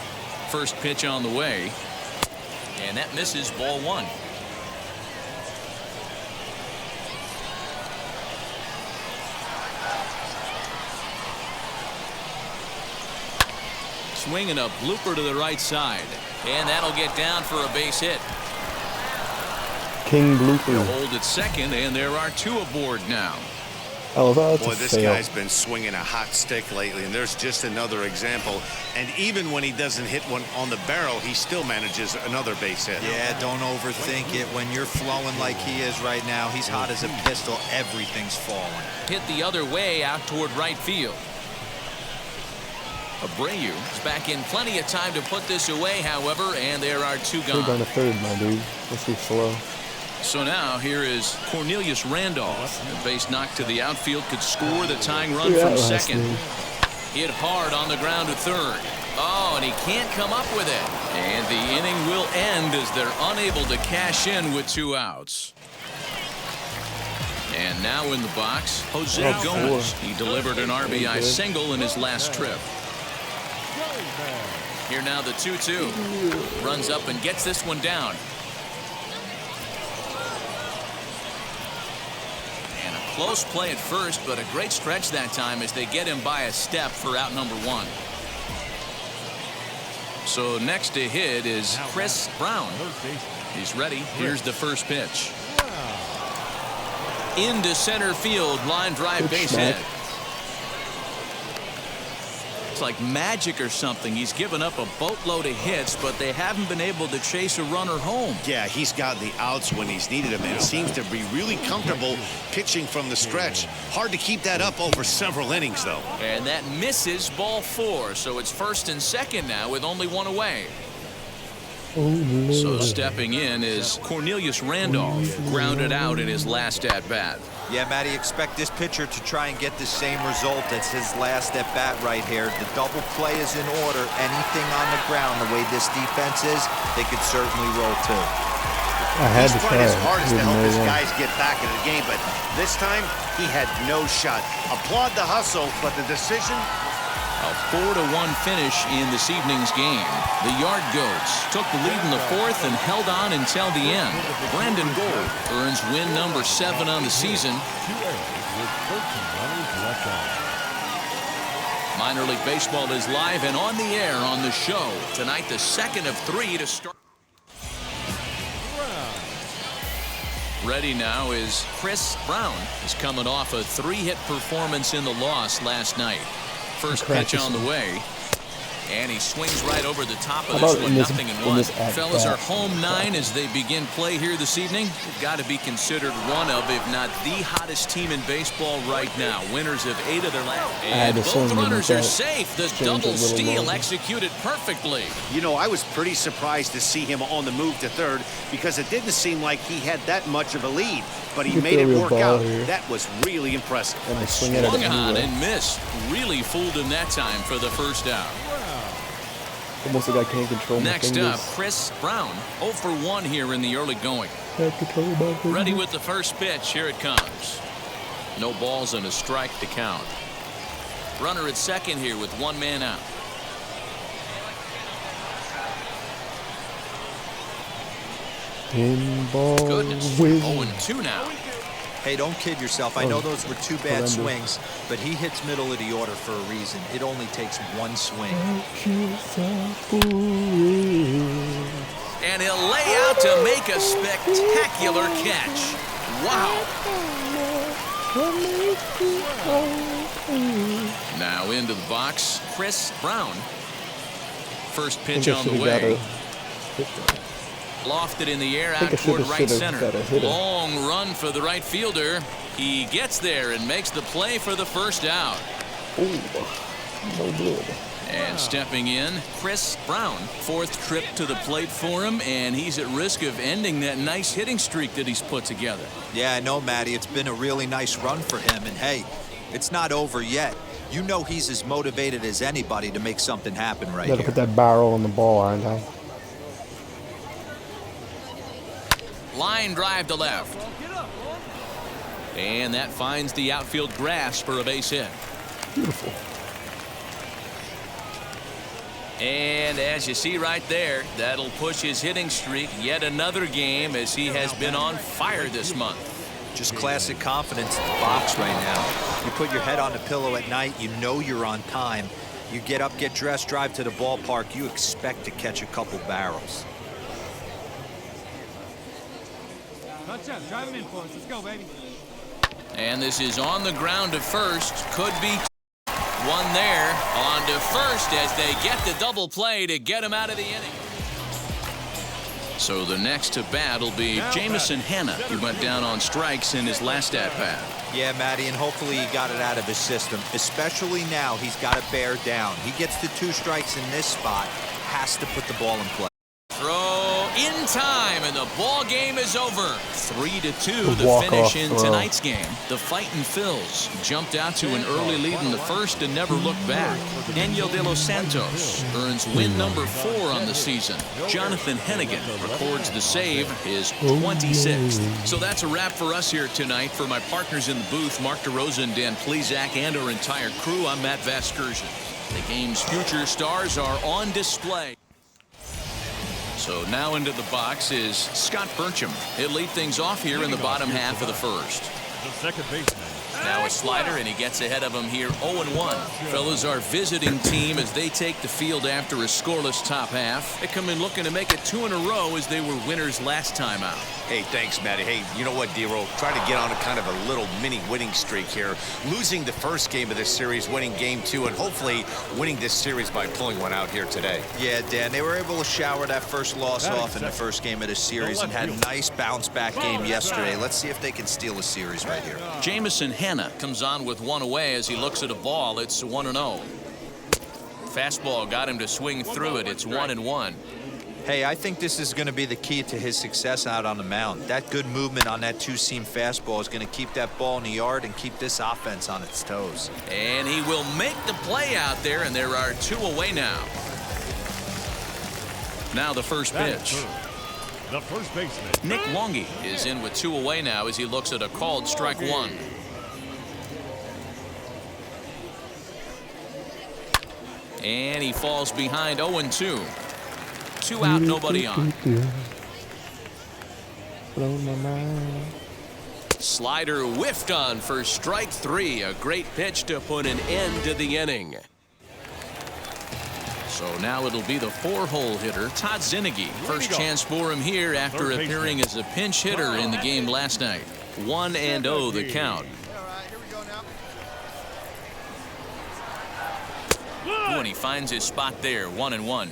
Speaker 1: First pitch on the way, and that misses, ball 1. Swinging a blooper to the right side, and that'll get down for a base hit.
Speaker 2: King blooper.
Speaker 1: He'll hold at second, and there are 2 aboard now.
Speaker 2: Oh, that's
Speaker 7: Boy, this guy's been swinging a hot stick lately, and there's just another example. And even when he doesn't hit one on the barrel, he still manages another base hit.
Speaker 6: Yeah, don't overthink it. When you're flowing like he is right now, he's hot as a pistol. Everything's falling.
Speaker 1: Hit the other way out toward right field. Abreu is back in plenty of time to put this away, however, and there are 2 gone.
Speaker 2: Down to third, my dude. Let's be slow.
Speaker 1: So now here is Cornelius Randolph. A base knock to the outfield could score the tying run from second. Hit hard on the ground to third. Oh, and he can't come up with it. And the inning will end as they're unable to cash in with 2 outs. And now in the box, Jose Gomez. He delivered an RBI single in his last trip. Here now the 2-2. Runs up and gets this one down. And a close play at first, but a great stretch that time as they get him by a step for out number 1. So next to hit is Chris Brown. He's ready. Here's the first pitch. Into center field, line drive, base hit. It's like magic or something. He's given up a boatload of hits, but they haven't been able to chase a runner home.
Speaker 7: Yeah, he's got the outs when he's needed them and seems to be really comfortable pitching from the stretch. Hard to keep that up over several innings, though.
Speaker 1: And that misses, ball 4, so it's first and second now with only 1 away. So stepping in is Cornelius Randolph, grounded out in his last at-bat.
Speaker 6: Yeah, Matty, expect this pitcher to try and get the same result as his last at-bat right here. The double play is in order. Anything on the ground, the way this defense is, they could certainly roll too.
Speaker 7: He's trying his hardest to help his guys get back in the game, but this time he had no shot. Applaud the hustle, but the decision.
Speaker 1: A 4-1 finish in this evening's game. The Yard Goats took the lead in the 4th and held on until the end. Brandon Gold earns win number 7 on the season. Minor League Baseball is live and on the air on the show. Tonight, the second of 3 to start. Ready now is Chris Brown. He's coming off a 3-hit performance in the loss last night. First pitch on the way. And he swings right over the top of this one, 0-1. Fellas are home 9 as they begin play here this evening. They've got to be considered one of, if not the hottest team in baseball right now. Winners of 8 of their last. And both runners are safe. The double steal executed perfectly.
Speaker 7: You know, I was pretty surprised to see him on the move to third because it didn't seem like he had that much of a lead. But he made it work out. That was really impressive.
Speaker 2: And I swing at it
Speaker 1: on and missed. Really fooled him that time for the first out.
Speaker 2: Almost like I can't control my
Speaker 1: Next
Speaker 2: fingers.
Speaker 1: up, Chris Brown, 0 for 1 here in the early going. Ready with the first pitch. Here it comes. No balls and a strike to count. Runner at second here with 1 man out. Goodness, 0-2 now.
Speaker 6: Hey, don't kid yourself. I know those were 2 bad swings, but he hits middle of the order for a reason. It only takes 1 swing.
Speaker 1: And he'll lay out to make a spectacular catch. Wow. Now into the box, Chris Brown. First pitch on the way. Lofted in the air out toward right center. Long run for the right fielder. He gets there and makes the play for the first out.
Speaker 2: No good.
Speaker 1: And stepping in, Chris Brown. 4th trip to the plate for him, and he's at risk of ending that nice hitting streak that he's put together.
Speaker 6: Yeah, I know, Matty. It's been a really nice run for him, and hey, it's not over yet. You know he's as motivated as anybody to make something happen right here.
Speaker 2: Gotta put that barrel on the ball, aren't I?
Speaker 1: Line drive to left. And that finds the outfield grass for a base hit.
Speaker 2: Beautiful.
Speaker 1: And as you see right there, that'll push his hitting streak yet another game as he has been on fire this month.
Speaker 6: Just classic confidence in the box right now. You put your head on the pillow at night, you know you're on time. You get up, get dressed, drive to the ballpark, you expect to catch a couple barrels.
Speaker 12: Touchdown, drive him in for us. Let's go, baby.
Speaker 1: And this is on the ground to first. Could be one there. On to first as they get the double play to get him out of the inning. So the next to bat will be Jamison Hanna. He went down on strikes in his last at-bat.
Speaker 6: Yeah, Matty, and hopefully he got it out of his system. Especially now, he's got to bear down. He gets the 2 strikes in this spot, has to put the ball in play.
Speaker 1: Throw in in time, and the ball game is over. 3-2 the
Speaker 2: Walk-off
Speaker 1: finish in
Speaker 2: throw.
Speaker 1: tonight's game. The Fightin' Phils jumped out to an early lead in the first and never looked back. Daniel De Los Santos earns win number 4 on the season. Jonathan Hennigan records the save, his 26th. So that's a wrap for us here tonight. For my partners in the booth, Mark DeRosa and Dan Plesac, and our entire crew, I'm Matt Vasgersian. The game's future stars are on display. So now into the box is Scott Burcham. He'll lead things off here in the bottom half of the first.
Speaker 9: The second baseman.
Speaker 1: Now a slider, and he gets ahead of him here 0-1. Fellas, our visiting team, as they take the field after a scoreless top half, they come in looking to make it 2 in a row as they were winners last time out.
Speaker 6: Hey, thanks, Matty. Hey, you know what, D-Roll? Try to get on a kind of a little mini winning streak here. Losing the first game of this series, winning game 2, and hopefully winning this series by pulling one out here today. Yeah, Dan, they were able to shower that first loss off in the first game of this series and had a nice bounce-back game yesterday. Let's see if they can steal a series right here.
Speaker 1: Jamison Hanna comes on with one away as he looks at a ball. It's 1-0. Fastball got him to swing through it. It's 1-1.
Speaker 6: Hey, I think this is going to be the key to his success out on the mound. That good movement on that two-seam fastball is going to keep that ball in the yard and keep this offense on its toes.
Speaker 1: And he will make the play out there, and there are 2 away now. Now the first pitch.
Speaker 9: The first baseman.
Speaker 1: Nick Longy is in with 2 away now as he looks at a called strike 1. And he falls behind 0-2. 2 out, nobody on.
Speaker 2: Blow my mind.
Speaker 1: Slider whiffed on for strike 3. A great pitch to put an end to the inning. So now it'll be the 4-hole hitter, Todd Zinnigy. First chance for him here after appearing as a pinch hitter in the game last night. 1-0 the count. And he finds his spot there, 1-1.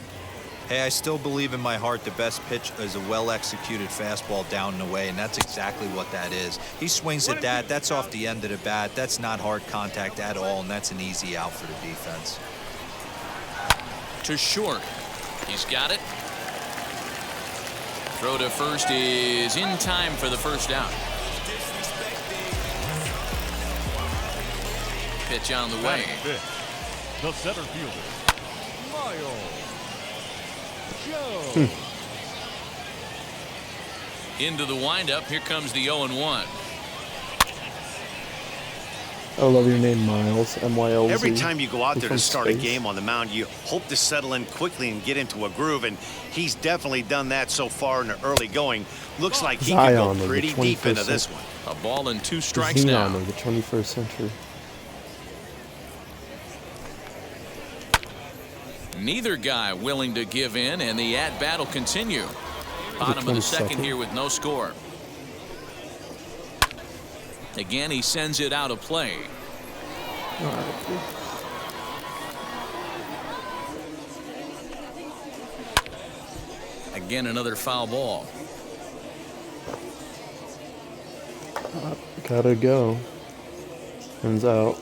Speaker 6: Hey, I still believe in my heart the best pitch is a well-executed fastball down and away, and that's exactly what that is. He swings at that. That's off the end of the bat. That's not hard contact at all, and that's an easy out for the defense.
Speaker 1: To short. He's got it. Throw to first is in time for the first out. Pitch on the way.
Speaker 9: The center fielder, Miles.
Speaker 1: Into the windup. Here comes the 0-1.
Speaker 2: I love your name, Miles. M-Y-L-Z.
Speaker 7: Every time you go out there to start a
Speaker 2: space.
Speaker 7: game on the mound, you hope to settle in quickly and get into a groove, and he's definitely done that so far in the early going. Looks like he can go pretty deep into this one.
Speaker 1: A ball and 2 strikes
Speaker 2: Xenon
Speaker 1: now.
Speaker 2: of the 21st century.
Speaker 1: Neither guy willing to give in, and the at-bat will continue. Bottom of the second here with no score. Again, he sends it out of play. Again, another foul ball.
Speaker 2: Gotta go. Hands out.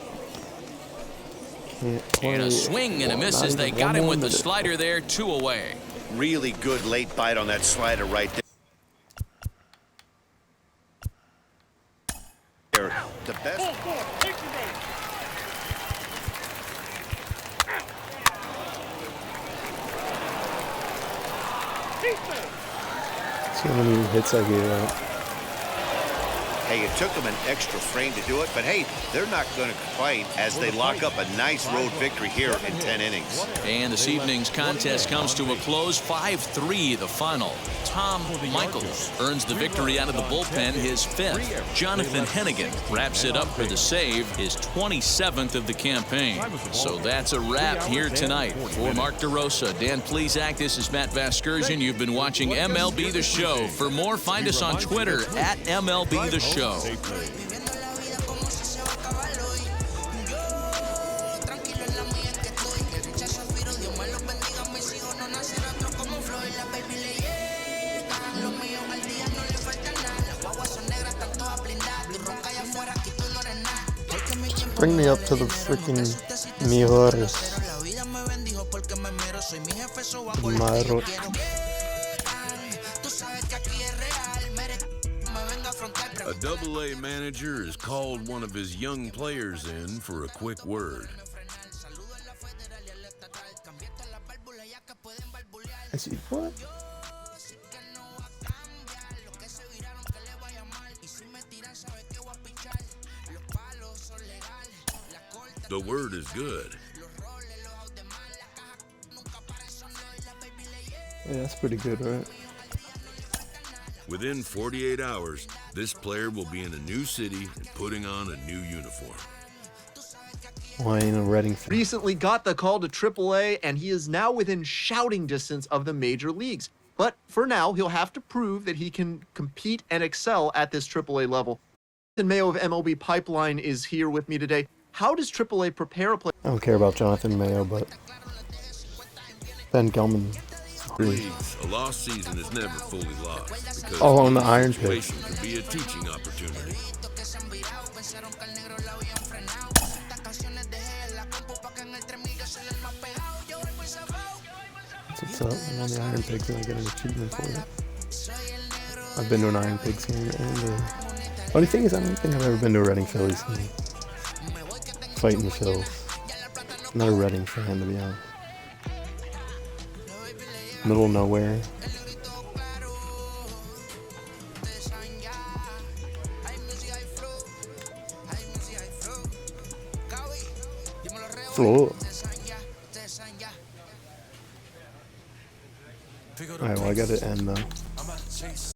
Speaker 1: And a swing and a miss as they got him with the slider there, 2 away.
Speaker 7: Really good late bite on that slider right there. The best.
Speaker 2: See how many hits I gave out.
Speaker 7: Hey, it took them an extra frame to do it, but hey, they're not going to complain as they lock up a nice road victory here in 10 innings.
Speaker 1: And this evening's contest comes to a close, 5-3 the final. Tom Michaels earns the victory out of the bullpen, his 5th. Jonathan Hennigan wraps it up for the save, his 27th of the campaign. So that's a wrap here tonight. For Mark DeRosa, Dan Plesac, this is Matt Vasgersian. You've been watching MLB The Show. For more, find us on Twitter at MLB The Show.
Speaker 2: Bring me up to the freaking mejores.
Speaker 11: A Double-A manager has called one of his young players in for a quick word.
Speaker 2: I see. What?
Speaker 11: The word is good.
Speaker 2: Yeah, that's pretty good, right?
Speaker 11: Within 48 hours, this player will be in a new city and putting on a new uniform.
Speaker 2: Why ain't a Reading fan?
Speaker 4: Recently got the call to AAA, and he is now within shouting distance of the major leagues. But for now, he'll have to prove that he can compete and excel at this AAA level. Jonathan Mayo of MLB Pipeline is here with me today. How does AAA prepare a player?
Speaker 2: I don't care about Jonathan Mayo, but Ben Gelman.
Speaker 11: Leagues, a lost season is never fully lost because
Speaker 2: On the
Speaker 11: any
Speaker 2: Iron Pick.
Speaker 11: situation can be a teaching opportunity.
Speaker 2: That's what's up. I'm on the Iron Pigs and I get an achievement for it. I've been to an Iron Pigs game, and funny thing is, I don't think I've ever been to a Reading Phillies game. Fighting the Phils. I'm not a Reading fan, to be honest. Middle of nowhere. Floor. Alright, well, I gotta end though.